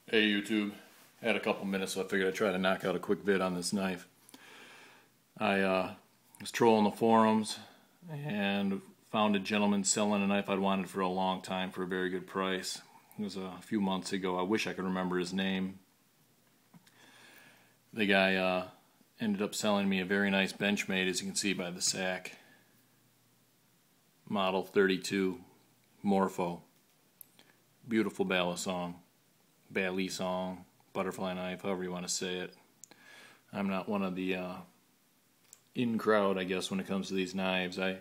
Hey YouTube, I had a couple minutes so I figured I'd try to knock out a quick vid on this knife. I was trolling the forums and found a gentleman selling a knife I'd wanted for a long time for a very good price. It was a few months ago. I wish I could remember his name. The guy ended up selling me a very nice Benchmade, as you can see by the sack. Model 32 Morpho. Beautiful Bali Song, butterfly knife, however you want to say it. I'm not one of the in crowd, I guess, when it comes to these knives. I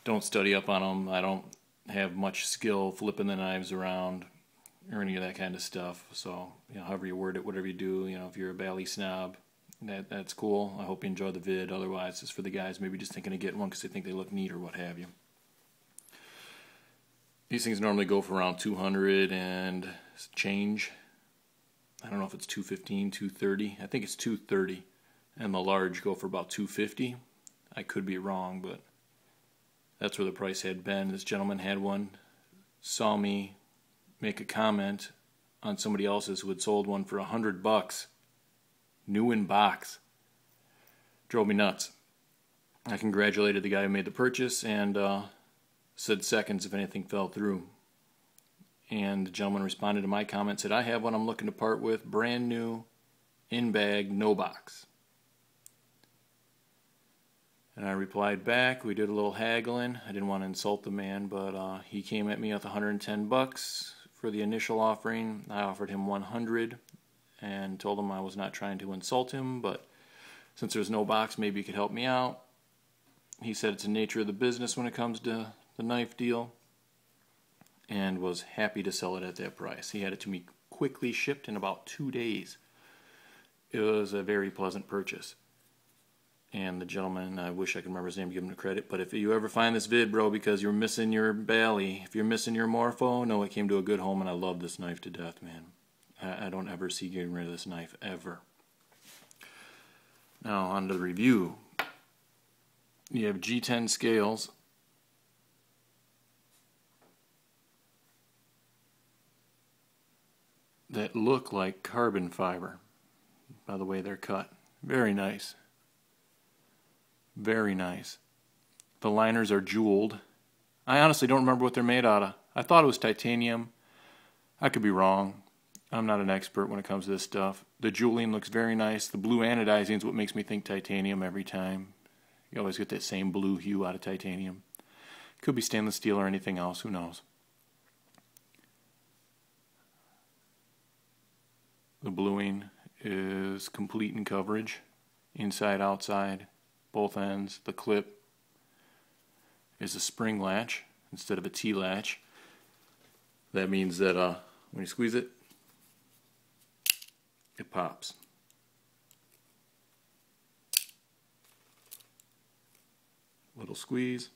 don't study up on them. I don't have much skill flipping the knives around or any of that kind of stuff. So, however you word it, whatever you do, if you're a Bali snob, that's cool. I hope you enjoy the vid. Otherwise, it's for the guys maybe just thinking of getting one because they think they look neat or what have you. These things normally go for around 200 and change. I don't know if it's 215, 230. I think it's 230. And the large go for about 250. I could be wrong, but that's where the price had been. This gentleman had one, saw me make a comment on somebody else's who had sold one for $100, new in box. Drove me nuts. I congratulated the guy who made the purchase and said seconds if anything fell through. And the gentleman responded to my comment, said, I have one I'm looking to part with, brand new, in bag, no box. And I replied back. We did a little haggling. I didn't want to insult the man, but he came at me with $110 for the initial offering. I offered him $100 and told him I was not trying to insult him, but since there's no box, maybe he could help me out. He said it's the nature of the business when it comes to the knife deal, and was happy to sell it at that price. He had it to me quickly shipped in about 2 days. It was a very pleasant purchase. And the gentleman, I wish I could remember his name to give him the credit, but if you ever find this vid, bro, because you're missing your Bali, if you're missing your Morpho, know it came to a good home, and I love this knife to death, man. I don't ever see getting rid of this knife, ever. Now, on to the review. You have G10 scales. That look like carbon fiber by the way they're cut. Very nice. Very nice. The liners are jeweled. I honestly don't remember what they're made out of. I thought it was titanium. I could be wrong. I'm not an expert when it comes to this stuff. The jeweling looks very nice. The blue anodizing is what makes me think titanium every time. You always get that same blue hue out of titanium. Could be stainless steel or anything else. Who knows? The bluing is complete in coverage, inside, outside, both ends. The clip is a spring latch instead of a T-latch. That means that when you squeeze it, it pops. Little squeeze,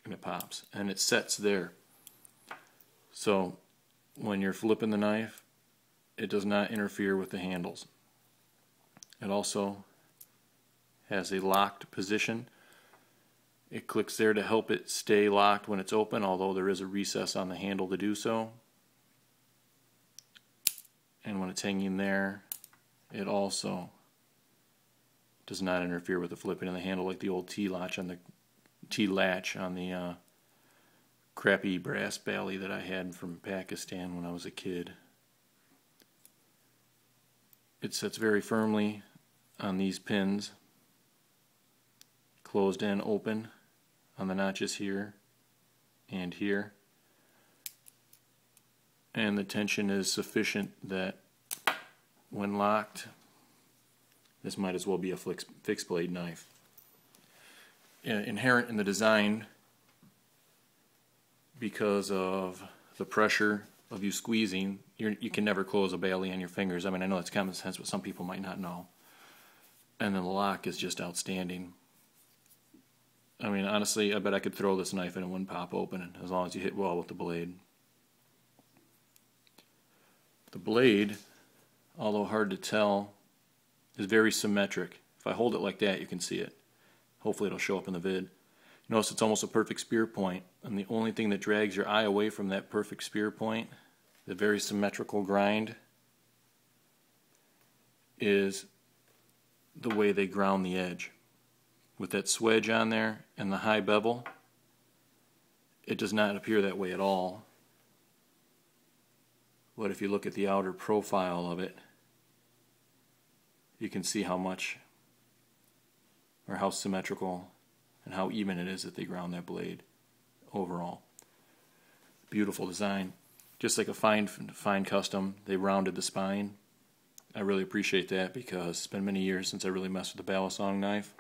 and it pops. And it sets there. So when you're flipping the knife, it does not interfere with the handles. It also has a locked position. It clicks there to help it stay locked when it's open, although there is a recess on the handle to do so. And when it's hanging there, it also does not interfere with the flipping of the handle like the old T-latch on the crappy brass Bali that I had from Pakistan when I was a kid. It sits very firmly on these pins, closed and open on the notches here and here, and the tension is sufficient that when locked, this might as well be a fixed blade knife. Inherent in the design, because of the pressure of you squeezing, you can never close a Bali on your fingers. I mean, I know it's common sense, but some people might not know. And then the lock is just outstanding. I mean, honestly, I bet I could throw this knife in and it wouldn't pop open as long as you hit well with the blade. The blade, although hard to tell, is very symmetric. If I hold it like that, you can see it. Hopefully it'll show up in the vid. Notice it's almost a perfect spear point, and the only thing that drags your eye away from that perfect spear point the very symmetrical grind is the way they ground the edge. With that swedge on there and the high bevel, it does not appear that way at all. But if you look at the outer profile of it, you can see how much, or how symmetrical and how even it is that they ground that blade overall. Beautiful design. Just like a fine custom, they rounded the spine. I really appreciate that because it's been many years since I really messed with the Bali Song knife.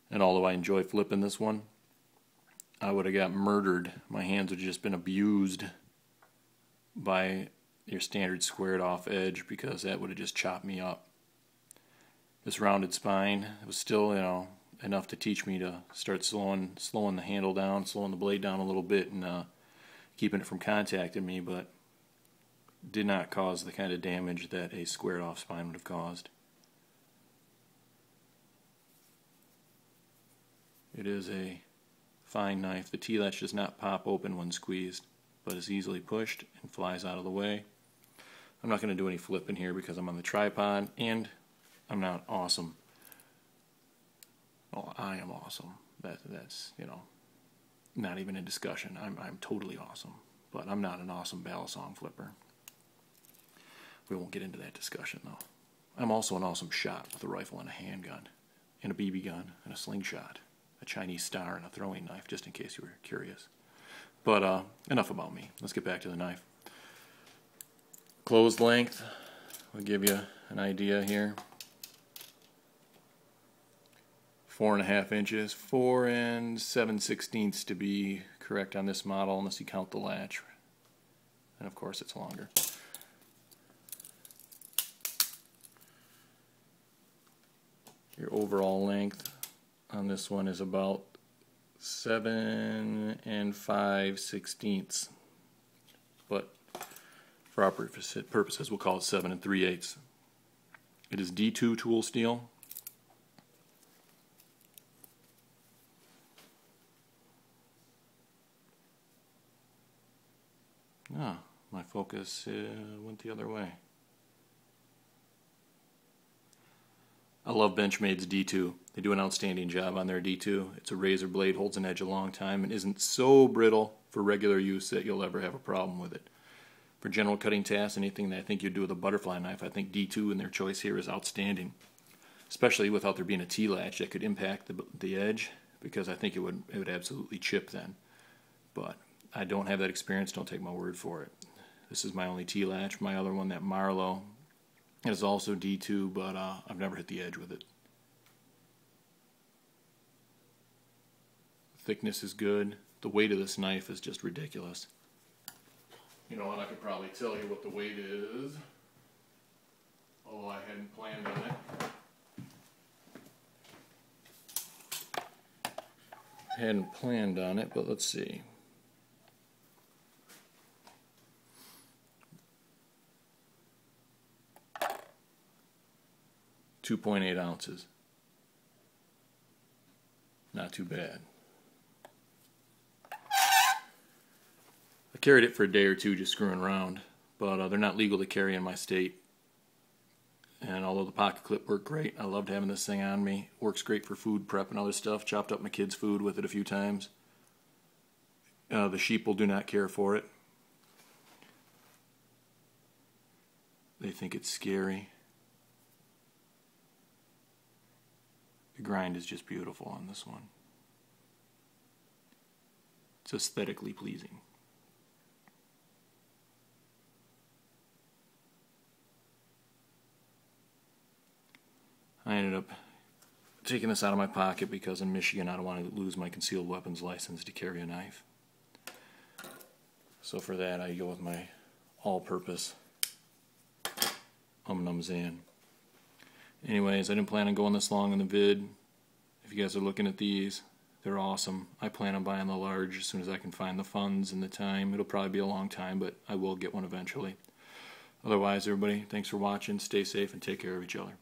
And although I enjoy flipping this one, I would have got murdered. My hands would have just been abused by your standard squared off edge because that would have just chopped me up. This rounded spine was still, enough to teach me to start slowing the handle down, slowing the blade down a little bit, and keeping it from contacting me, but did not cause the kind of damage that a squared off spine would have caused. It is a fine knife. The T-latch does not pop open when squeezed, but is easily pushed and flies out of the way. I'm not going to do any flipping here because I'm on the tripod and I'm not awesome. Oh, I am awesome. That's not even a discussion. I'm totally awesome, but I'm not an awesome Bali Song flipper. We won't get into that discussion though. I'm also an awesome shot with a rifle and a handgun, and a BB gun and a slingshot, a Chinese star and a throwing knife, just in case you were curious. But enough about me. Let's get back to the knife. Closed length, I'll give you an idea here. 4.5 inches, 4 7/16 to be correct on this model, unless you count the latch. And of course it's longer. Your overall length on this one is about 7 5/16, but for our purposes we'll call it 7 3/8. It is D2 tool steel. Ah, my focus went the other way. I love Benchmade's D2. They do an outstanding job on their D2. It's a razor blade, holds an edge a long time, and isn't so brittle for regular use that you'll ever have a problem with it. For general cutting tasks, anything that I think you'd do with a butterfly knife, I think D2 in their choice here is outstanding. Especially without there being a T-latch that could impact the edge, because I think it would absolutely chip then. But I don't have that experience, don't take my word for it. This is my only T-latch. My other one, that Marlowe, is also D2, but I've never hit the edge with it. Thickness is good. The weight of this knife is just ridiculous. You know what, I could probably tell you what the weight is, although I hadn't planned on it. But let's see. 2.8 ounces. Not too bad. I carried it for a day or two just screwing around, but they're not legal to carry in my state. And although the pocket clip worked great, I loved having this thing on me. Works great for food prep and other stuff. Chopped up my kids' food with it a few times. The sheeple do not care for it. They think it's scary. The grind is just beautiful on this one. It's aesthetically pleasing. I ended up taking this out of my pocket because in Michigan I don't want to lose my concealed weapons license to carry a knife. So for that I go with my all-purpose Num Zan. Anyways, I didn't plan on going this long in the vid. If you guys are looking at these, they're awesome. I plan on buying the large as soon as I can find the funds and the time. It'll probably be a long time, but I will get one eventually. Otherwise, everybody, thanks for watching. Stay safe and take care of each other.